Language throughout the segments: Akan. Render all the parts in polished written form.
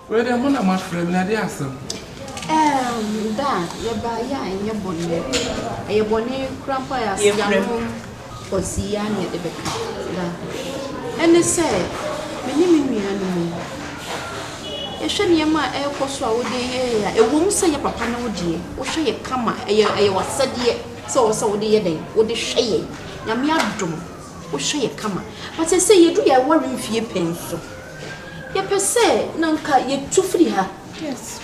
Where the money my friend na dey asem. Da, ye ba ya enye bonne. Eye bonne krampa ya sia no. Osia na de beka. Da. Ene se, me ni me nua no. Ye hwe ne ma e koso a wo de ye ya. Ewom se ye papa na wo de. Wo hwe ye kama eye wasade so wo de ye den. Wo de hwe ye. Nyame adom. Wo hwe ye kama. But say ye do ya worry fie penso. Ye pese nanka ye tufri ha. Yes.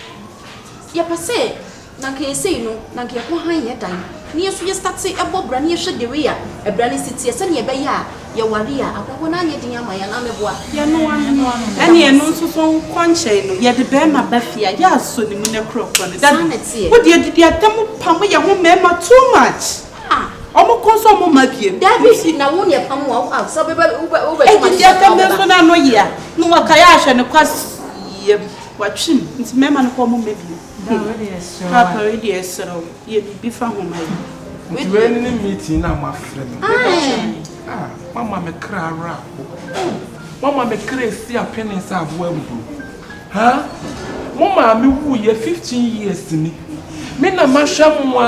Ye pese nanka ye say no nanka ye ho han ye dan. Ni yeso ye start say ebo bra ni ye hwe de we ya. Ebra ni city se ne ye be ya ye ware ya. Akwa na anye din ama ya na meboa. Ye no ano. Ene ye no so so kwanche no ye de be ma bafia ya so ni mu na krokro ne. Wo de didi atam pam ye ho mema too much. Omo konso omo mabiem. David na wo ne pam wo out. So be e dia kam so na no ye. No wakaya ahwe ne kwas ye watwim. Nti mema no ko omo mabiem. Papa ready esero. Ye bi fa ho mai. We ni meeting na my friend. Mama me kra ra. Mama me kra si apeni sa abo ambu. Ha? Mama me wu ye 15 years ni. Me na mahwamwa.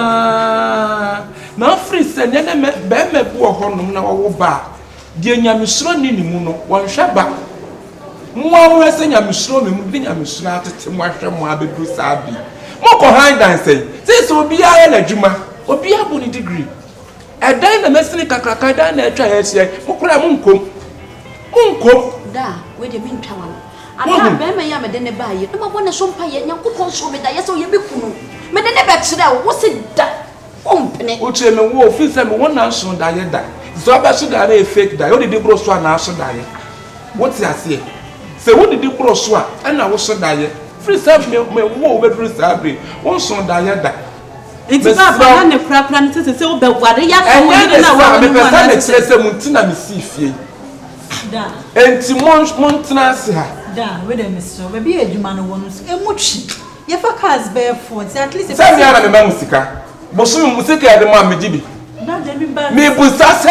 Na free se ne me be me bu ohonum na wo ba. De nyamesro ni ni mu no, won hwe ba. Mwa wo se nyamesro me mu bi nyamesro atete mo ahwe mo abedu sabi. Mo ko hand and say, so obi ya na djuma. Obi abu ni degree. Edan na mesini kakraka dan na etwa hie mo kura mo nkom. Da, we de bin twa ana be me ya me de ne ba ye. Na mo na so mpa ye Nyankopon so me da ye so ye be kunu. Me de ne be kire wo se da. Ompene. O che me wo fi se me wona so da ye da. So aba so da na fake da. O de di bro so na so da ye. What is ase? Se wo de di bro so a na wo so da ye. Free self me wo be free sabre. Won so da ye da. Enti papa na kra ne se o be ware ya so wo de na wo me pesa me kire se muntina me si fie. Da. Enti montina se ha. Da, we dem so. Be bi adwuma no wo no. Emutwi. Ye fa cars be for. At least se me ana me ma musika. Boso me musika ya de ma mejibi. Da dem ba. Me busa se.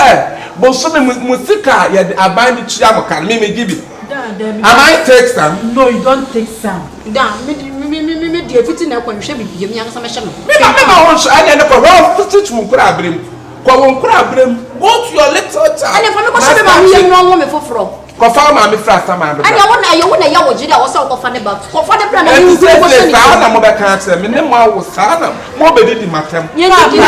Boso me musika ya de aban di tua mo kan me mejibi. Da dem. Am I take some? No, you don't take some. Da, me de fiti na kwanhwe bibiem yan sa me hye no. Me ma won so anya ne ko ho fiti mu kura abrem. Ko won kura abrem. Go to your little child. Anya fa me ko se be ma hu ye no wo me foforo. Ko fa ma me fra sama be. Anya wo na ya wo jide wo se ko fa ne ba. Ko fa de bra na you hu ko se ni. Sa na mo be kan se me ne ma wo sa na mo be di matem. Ye di na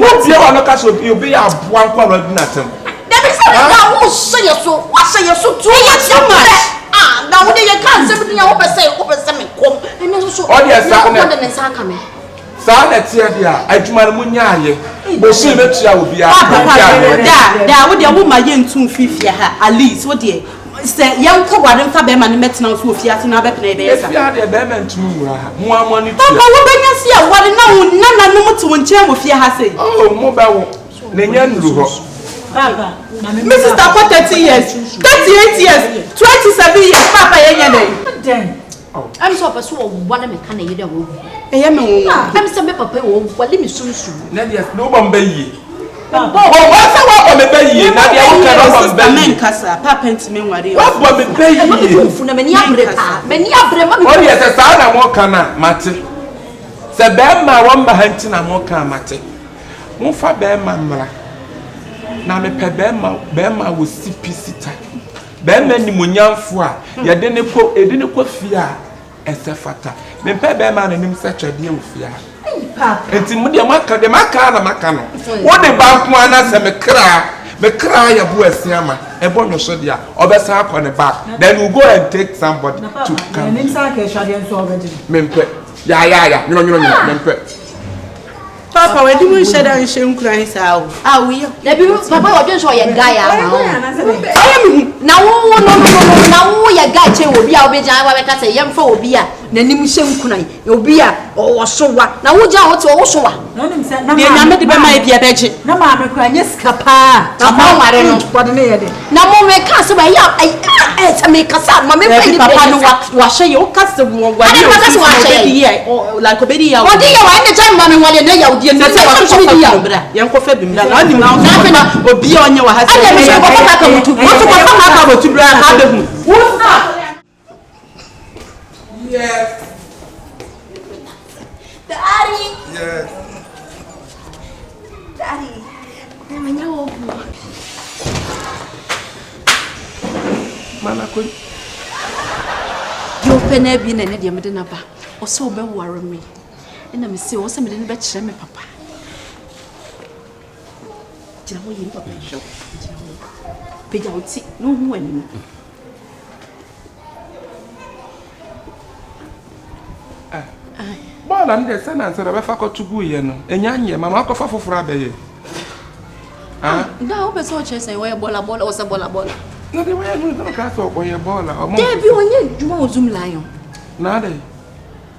wo tie wa no ka so bi obi ya aboa nkwa ro di natem. David say na wo se ye so, wa se ye so too much. Na wo de ye kan se bi nya wo be se me kom. Ene so all the sa na de nsa aka me. Sa na tie dia adwuma no munya aye. Bo so metua obi a. Da wo de wo ma ye ntum fifia ha Alice wo de se yan ko ware mfa be ma ne metena so ofia so na be pena be yesa. Fia de be ma ntum wura ha. Mo amoni tua. Papa wo benya si a ware na wo nana no mutu won kire wo fia ha sei. Oh mo ba wo. Ne nya nru ho. Baba, Mrs. Tako 30 years, 38 years, 27 years, Papa yenya dey. then. I'm so person wo wale me kan ye de wo. Eye me wo. I'm say me papa wo wale me sunsun. Na dia no ba mba yi. Baba. Wo sa wa ko me ba yi na dia wo ka no ba mba yi. Men kasa, Papa ntime nware. Wa bo me ba yi. Me ko fu na me ni abre pa. Me ni abre ma me. O dia se sa na mo kana mate. Se be ma wo mba hanti na mo kan mate. Mo fa be ma mra. Na me pe be ma wo sipi sita. Be ma ni monyamfo a ye de ne ko fia esefata. Me pe be ma na nim se twede wo fia. Papa. Enti mu de maka na maka no. Wo de ba nko ana se me kra ya bu asiama. E bo nwo so dia. Obesa akọ ne back. Then we go and take somebody to come. Nim sa ke hwade nso obedi. Mempe. Ya. Nyo mempe. Papa we di mu sheda nhye nkura hisa o. Ah we yo. Na bi papa wo dwen so ye guy a ma. Aye mi Na wo no na wo ye guy che obi a obi jan wa be ka say yemfa obi a nanim hye nkunan. Obi a wo so wa. Na wo jan wo te wo so wa. No nim sa na de na me de be ma bia beje. Na ma me kura nye skapa. Na ma ware no. Bode ne ye de. Na mo me ka se ba ya se me kasa ma me pe ni Papa no wa hye yo kasa wo wa. Ade kasa so wa hye. Like obedi ya. Odi ye wa ne jan ma me wale na ya odi ne se wa so bi ya. Yan ko fa bimra na odi na obi onye wa ha se. Ade me ko fa ka mutu. Wo to ko fa ka mutu bra ha be hu. Wo na Yes. Daddy. Yes. Daddy. Mana ko. You penny be na dia me de na ba. O so be worry me. Na me say o se me de be kire me papa. Jira mo yin papa show. Peja uti no hu ani. Bola nde se na nsere be fa ko tugu ye no. Enya nye mama ko fa foforo abeye. Da o be so che say we bola o se bola. No de we no ka so ko ye bola. Debi onye djuma ozum lion. Na de.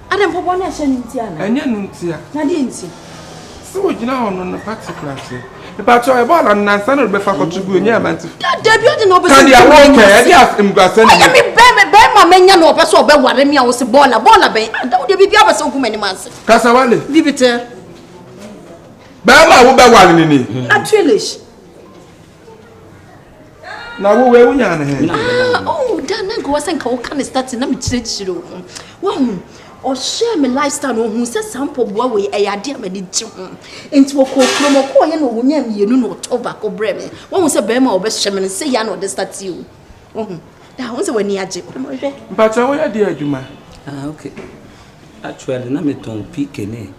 Adam popo na hye nti ana. Enya no ntia. Na de nti. So we gina ono no particular say. The patcho e bola na nsa no be fa ko tugu onye amanti. Debi o de no be so. Kan dia wo ke e dia mgase ni. Oya mi be ma menya no be so be ware mi a wo se bola be. Da wo de bibia be so kuma ni manse. Kasawale. Bibite. Ba ma wo be wale ni. Actually. Na wo we wunya na he. Oh, da na go sen ka wo kan start na mi chire wo o share me lifestyle no hu se sample boa we e yade amani ji ho enti wo ko kromo ko ye no wunya mienu no October ko bre me wo hu se be ma obe hye me se ya no de start you da wo se wani age mo hwe Mpacha wo ya de adwuma. Okay. Actually na me ton pique ne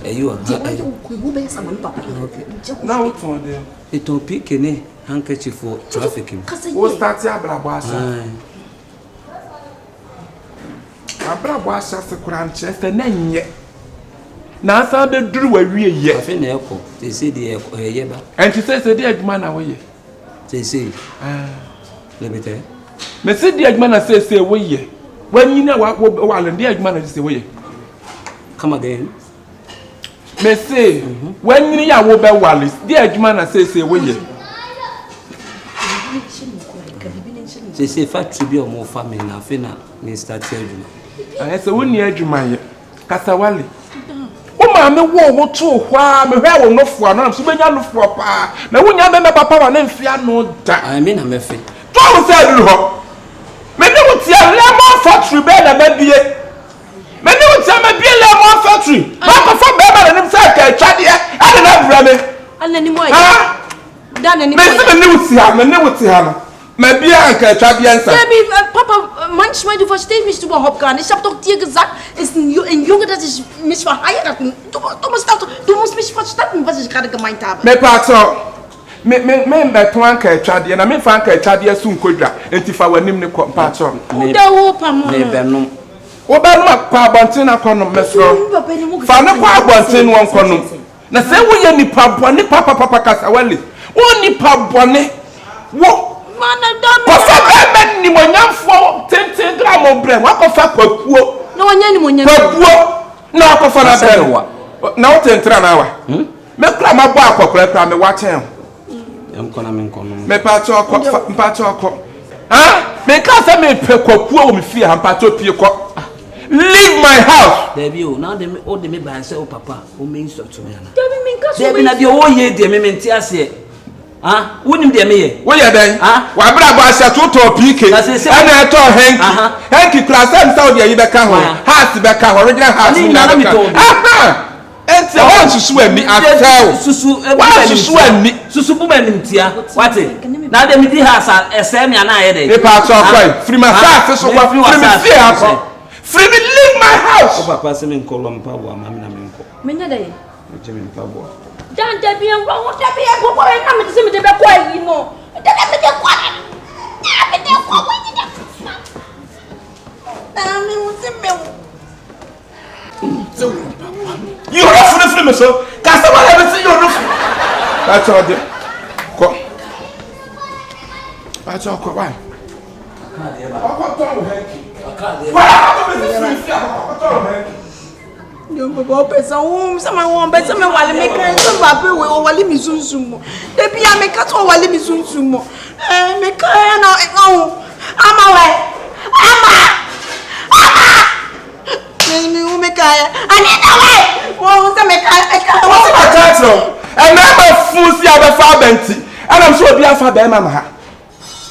you are ko be sama papa. Okay. Na wo ton de. E ton pique ne handkerchief for trafficking. Wo start ya brabo asa. Abrabo asa se kuranche se na nye. Na asa be duru wa wie ye. Afi na eko. They say the ye ba. Enti se de adwuma na wo ye. They say. Lebete. Me se de adwuma na se wo ye. Wanyina wa le de adwuma na se wo ye. Come again. Me say wanyina ya wo be wale de adwuma na se wo ye. They say factory be o mo family na afi na me start adwuma. Se woni adwuma ye. Kasawale. O ma me wo to hwa me hwa wo nofo na so benya nofo pa na wonya me papa wa na mfia no da. I mean am efe. To wo say duru ho. Me ne wutia lemon factory be na mabie. Me ne wutia mabie lemon factory. Ma ko fa be ma na nim say ka twade e ade na bra me. Anani mo ye. Da na ni mo. Me se me ne wutia no. Mabie an ka twade ansa. Papa, manchmal du verstehst mich überhaupt gar nicht. Ich habe doch dir gesagt, ist ein Junge, dass ich mich verheiraten. Du musst mich verstanden, was ich gerade gemeint habe. Me pato. Me betwan ka twade na me fan ka twade asu nkodwa. Enti fa wanim ne pato. Da wo pa mo. Me benum. Wo ba no akwa abonten akonom mesro. Fa ne kwa abonten won konom. Na se wo ye nipa bone papa Kasawale. Wo nipa bone. Wo Mana da me. Kofa be ni monyamfo 10 gram bre. Wa kofa kwakuo. Na wanya ni monyam. Kwakuo. Na kofa na bre. Na wo tentra na wa. Me kra ma bo akokora kra me wa chen. Em kona me nkono. Me pato akọ. Me ka se me pe kwakuo wo me fie ha pato pie ko. Leave my house. There be o now de me by say o papa o me instruct me na. Dabi me nka so. There be na de o ye de me menti ase. Wonim de me ye. Wo ye den? Wa bra bo ase to PK. Ana eto Henki class am Saudi ayi be ka ho. House be ka ho, original house na be ka. Enti o susu ani atel. Susu bu manim tia. What? Na de me di house ese me ana ye de. E pa so kwai. Free my house so kwa free me fear akọ. Free me leave my house. O papa se me nkolo mpa bo ama me na me nko. Me nya dey. Je me mpa bo. Dan da bi en wo da bi e popo e na me se me de be kwa yi no. Da me de kwa. Ya me de kwa wo ni da. Da me wo se me wo. You are free me so. Kasawale be say you are free. That's all there. Ko. That's all ko why? Yo baba pesa sama won be sama wale me kan so babe we o wale mi sunsumo de bia me ka to wale mi sunsumo me kan na ama me me ka ani na we wo se me ka What's my title? And never fool see abe fa benti. And I'm sure obi afa be mama ha.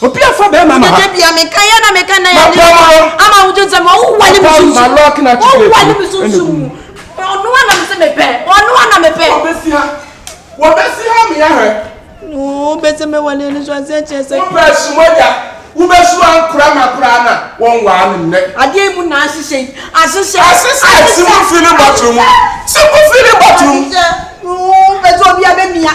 Obi afa be mama ha. de bia me kan na ya ama wo je sama wo wale mi ma lock na chicken. Why you so? No one am say me pay. No one am me pay. Wo besi ha me ya he. No, better me one ni so say chese. Wo besu moja. Wo besu ankura makura na won wa me nne. Ade mu na asise. Asise simu feeling bottom. Simu feeling bottom. No, better obi abemia.